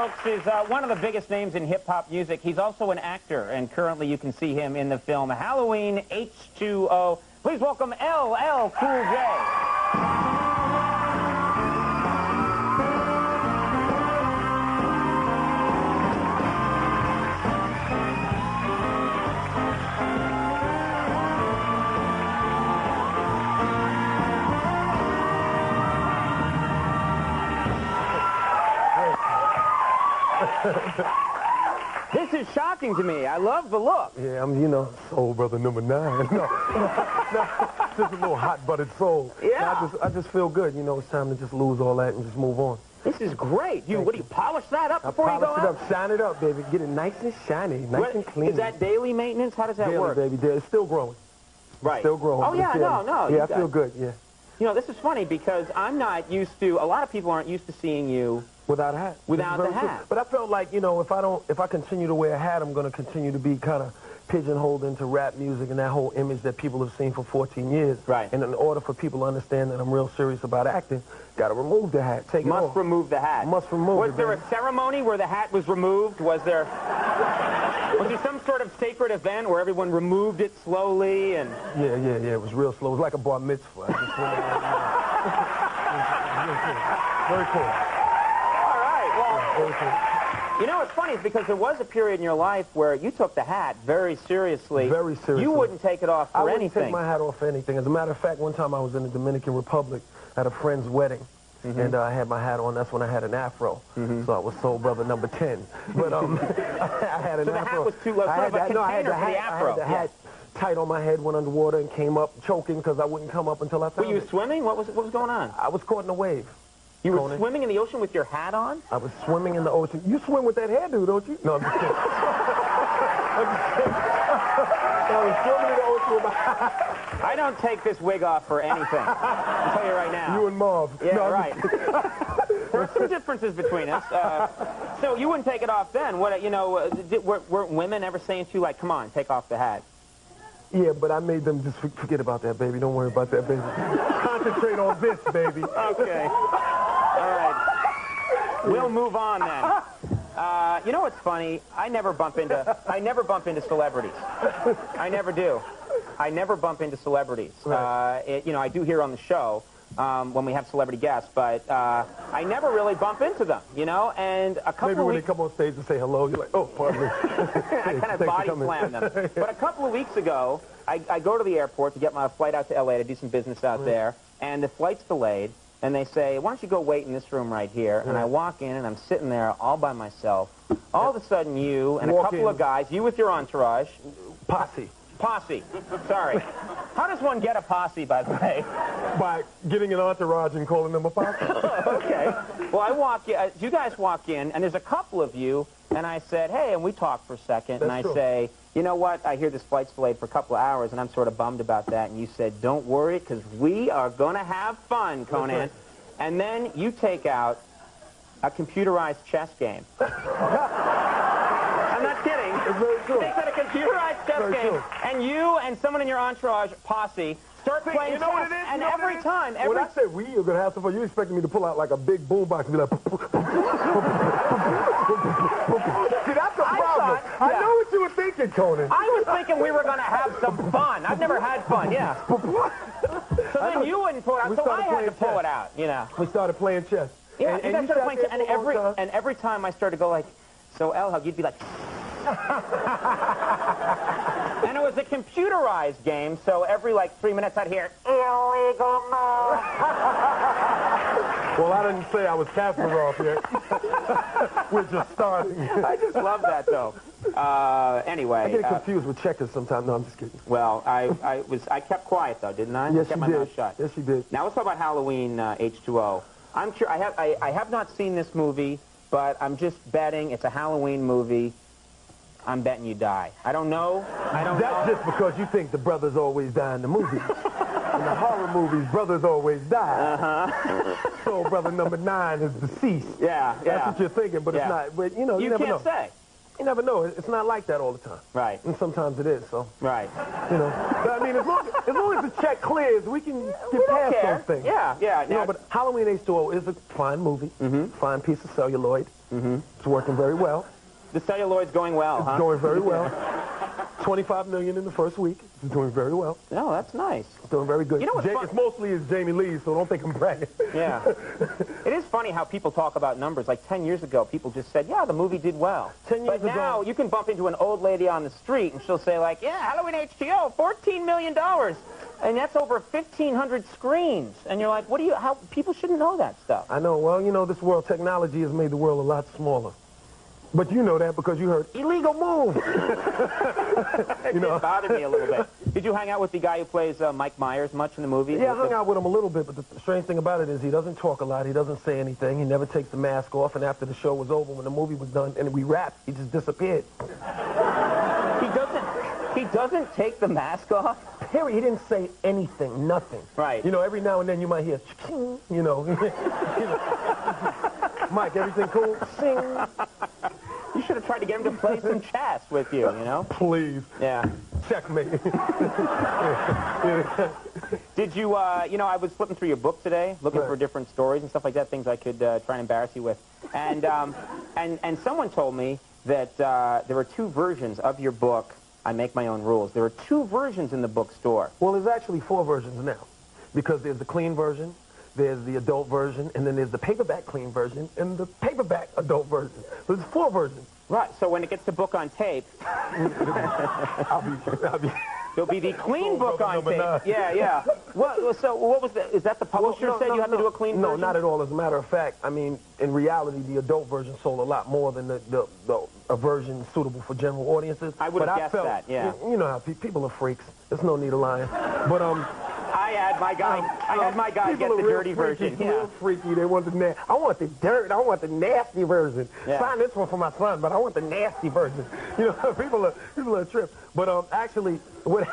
folks, is one of the biggest names in hip-hop music. He's also an actor, and currently you can see him in the film Halloween H2O. Please welcome LL Cool J. This is shocking to me. I love the look. Yeah, I'm, soul brother number 9. No, just a little hot-buttered soul. Yeah. I just feel good. It's time to just lose all that and just move on. This is great. What do you polish that up before you go out? Polish it up, shine it up, baby. Get it nice and shiny, nice and clean. Is that daily maintenance? How does that work? Daily, baby. It's still growing. Right. Still growing. Oh, yeah, no. Yeah, I feel good, yeah. This is funny because I'm not used to, a lot of people aren't used to seeing you without a hat. Without the hat. But I felt like, if I continue to wear a hat, I'm going to continue to be kind of pigeonholed into rap music and that whole image that people have seen for 14 years. Right. And in order for people to understand that I'm real serious about acting, got to remove the hat. Take it off. Must remove the hat. Must remove it. Was there a ceremony where the hat was removed? Was there some sort of sacred event where everyone removed it slowly and... Yeah. It was real slow. It was like a bar mitzvah. I just went Very cool. All right, well... Very cool. It's funny because there was a period in your life where you took the hat very seriously. Very seriously. You wouldn't take it off for anything. I wouldn't take my hat off for anything. As a matter of fact, one time I was in the Dominican Republic at a friend's wedding, and I had my hat on. That's when I had an afro. So I was soul brother number 10. But I had an afro. So the hat was too low, sort of a container for the afro. I had the hat tight on my head, went underwater, and came up choking because I wouldn't come up until I found it. Were you swimming? What was going on? I was caught in a wave. You were swimming in the ocean with your hat on? I was swimming in the ocean. You swim with that hairdo, don't you? No, I'm just kidding. I was swimming in the ocean with my hat. I don't take this wig off for anything. I'll tell you right now. You and Marv. Yeah, no, right. There are some differences between us. So you wouldn't take it off then. Weren't women ever saying to you, like, come on, take off the hat? Yeah, but I made them just forget about that, baby. Don't worry about that, baby. Concentrate on this, baby. Okay. All right. We'll move on then. You know what's funny? I never bump into celebrities. I never do. I never bump into celebrities. Right. I do hear on the show when we have celebrity guests, but I never really bump into them, and a couple Maybe when they come on stage and say hello, you're like, oh, pardon me. I kind of body slam them. But a couple of weeks ago, I go to the airport to get my flight out to L.A. to do some business out there, and the flight's delayed, and they say, why don't you go wait in this room right here? And I walk in, and I'm sitting there all by myself. All of a sudden, you and a couple of guys, you with your entourage. Posse. Sorry. How does one get a posse, by the way? By getting an entourage and calling them a posse. Okay. Well, you guys walk in, and there's a couple of you, and I said, hey, and we talk for a second, and I say, you know what, I hear this flight's delayed for a couple of hours, and I'm sort of bummed about that, and you said, don't worry, because we are going to have fun, Conan. Right. And then you take out a computerized chess game. I'm not kidding. It's very true. They said a computerized chess game, and you and someone in your entourage, posse, start playing chess, and every time... When I say we, you're going to have to fun. You expected me to pull out like a big boombox and be like... See, that's the problem. I know what you were thinking, Conan. I was thinking we were going to have some fun. I've never had fun, yeah. So then you wouldn't pull it out, so I had to pull it out, We started playing chess. Yeah, and you started playing chess, and every time I started to go like, so L-Hug, you'd be like... And it was a computerized game, so every, 3 minutes I'd hear, illegal move. Well, I didn't say I was Kasparov yet. We're just starting. I just love that, though. Anyway. I get confused with checkers sometimes. No, I'm just kidding. Well, I kept quiet, though, didn't I? Yes, I kept you my mouth did. shut. Yes, you did. Now, let's talk about Halloween H2O. I'm sure I have not seen this movie, but I'm just betting it's a Halloween movie. I'm betting you die. I don't know. That's just because you think the brothers always die in the movies. In the horror movies, brothers always die. So brother number 9 is deceased. Yeah. That's what you're thinking, but it's not. But, you never know. You can't say. You never know. It's not like that all the time. Right. And sometimes it is, so. Right. You know. But, I mean, as long as the check clears, we can get past those things. Yeah, yeah. You know, but Halloween H2O is a fine movie, fine piece of celluloid. It's working very well. The celluloid's going well, huh? It's going very well. 25 million in the first week. It's doing very well. No, that's nice. It's doing very good. You know what's fun? It's mostly Jamie Lee, so don't think I'm bragging. Yeah. It is funny how people talk about numbers. Like 10 years ago, people just said, yeah, the movie did well. 10 years but now, ago, you can bump into an old lady on the street, and she'll say, like, yeah, Halloween H2O, $14 million. And that's over 1,500 screens. And you're like, how, people shouldn't know that stuff. I know. Well, you know, this world, technology has made the world a lot smaller. But you know that because you heard, illegal move. It bothered me a little bit. Did you hang out with the guy who plays Mike Myers much in the movie? Yeah, I hung out with him a little bit, but the strange thing about it is he doesn't talk a lot. He doesn't say anything. He never takes the mask off, and after the show was over, when the movie was done, and we wrapped, he just disappeared. He doesn't take the mask off? Period. He didn't say anything, nothing. Right. You know, every now and then you might hear, you know. Mike, everything cool? Sing. You should have tried to get him to play some chess with you, you know? Please. Yeah. Checkmate. Did you, you know, I was flipping through your book today, looking for different stories and stuff like that, things I could try and embarrass you with. And, and someone told me that there were two versions of your book, I Make My Own Rules. There are two versions in the bookstore. Well, there's actually 4 versions now, because there's the clean version, there's the adult version, and then there's the paperback clean version, and the paperback adult version. So there's 4 versions. Right, so when it gets to book on tape, I'll be there'll be the clean book on tape. 9. Yeah, yeah. So what was is that the publisher said you had to do a clean version? No, not at all. As a matter of fact, I mean, in reality, the adult version sold a lot more than a version suitable for general audiences. I would have guessed that, yeah. You know how people are freaks. There's no need of lying. But, I had my guy get the dirty freaky, version. Yeah. Real freaky. They want the I want the dirt. I want the nasty version. Yeah. Sign this one for my son, but I want the nasty version. You know, people are a trip. But actually, what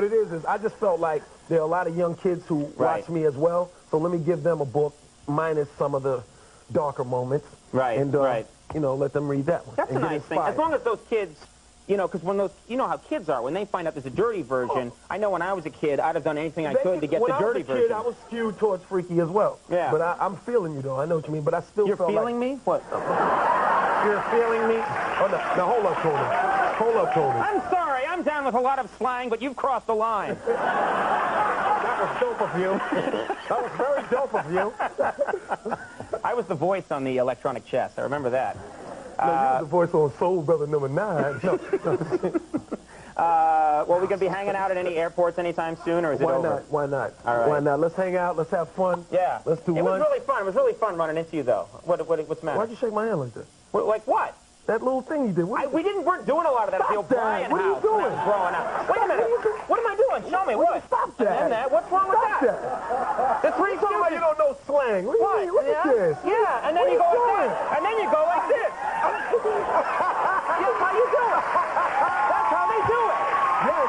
it is I just felt like there are a lot of young kids who watch me as well. So let me give them a book minus some of the darker moments. Right. And you know, let them read that one. That's a nice thing. As long as those kids. You know, because when those, you know how kids are. When they find out there's a dirty version, I know when I was a kid, I'd have done anything I could to get the dirty version. When I was a kid, I was skewed towards freaky as well. Yeah. But I'm feeling you, though. I know what you mean. But I still felt like... You're feeling me? What? You're feeling me? Oh, no. Now, hold up, Tony. Hold up, Tony. I'm sorry. I'm down with a lot of slang, but you've crossed the line. That was dope of you. That was very dope of you. I was the voice on the electronic chess. I remember that. No, you were the voice on Soul Brother number 9. No. Well, we going to be hanging out at any airports anytime soon, or is it over? Why not? All right. Why not? Let's hang out. Let's have fun. Yeah. Let's do lunch. It was really fun. It was really fun running into you, though. What's the matter? Why'd you shake my hand like that? Like what? That little thing you did. We weren't doing a lot of that at the O'Brien What are you house doing? when I was growing up. Wait a minute. What am I doing? Show me. What? Stop that. And that. What's wrong with that? The Three Stop Stooges. You don't know slang. What do you mean? Look at this. Yeah, and then you go like this. And then you go like this. That's how you do it. That's how they do it. Yes.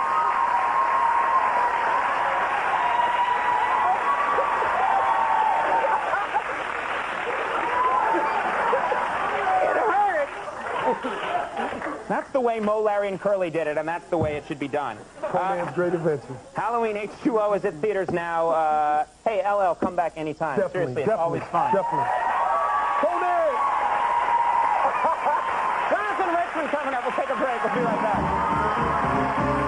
That's the way Mo, Larry, and Curly did it, and that's the way it should be done. Man's Great Adventure. Halloween H2O is at theaters now. Hey, LL, come back anytime. Definitely, Seriously, it's always fun. Definitely. Tony! Jonathan Richmond coming up. We'll take a break. We'll be right back.